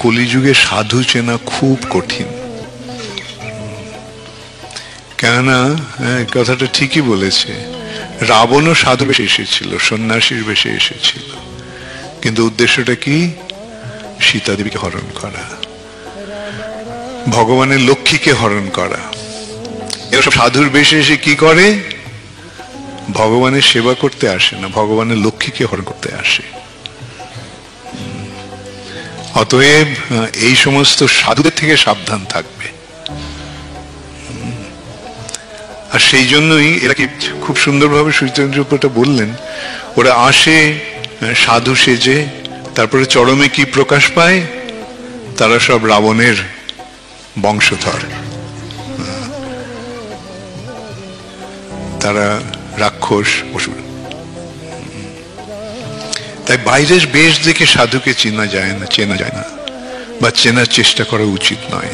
কলিযুগে সাধু চেনা খুব কঠিন। কেননা কথাটা ঠিকই বলেছে, রাবণও সাধু বেশে এসেছিল, সন্ন্যাসীর বেশে এসেছিল, কিন্তু উদ্দেশ্যটা কি? সীতা দেবীকে হরণ করা, ভগবানের লক্ষ্মীকে হরণ করা। এসব সাধুর বেশে এসে কি করে? ভগবানের সেবা করতে আসে না, ভগবানের লক্ষ্মীকে হরণ করতে আসে। অতএব এই সমস্ত সাধুদের থেকে সাবধান থাকবে। আর সেই জন্যই এরা কি খুব সুন্দরভাবে সুচন্দ্রটা বললেন, ওরা আসে সাধু সেজে, তারপরে চরমে কি প্রকাশ পায়? তারা সব রাবণের বংশধর, তারা রাক্ষস অসুর। তাই বাইরের বেশ দেখে সাধুকে চেনা যায় না বা চেনার চেষ্টা করা উচিত নয়।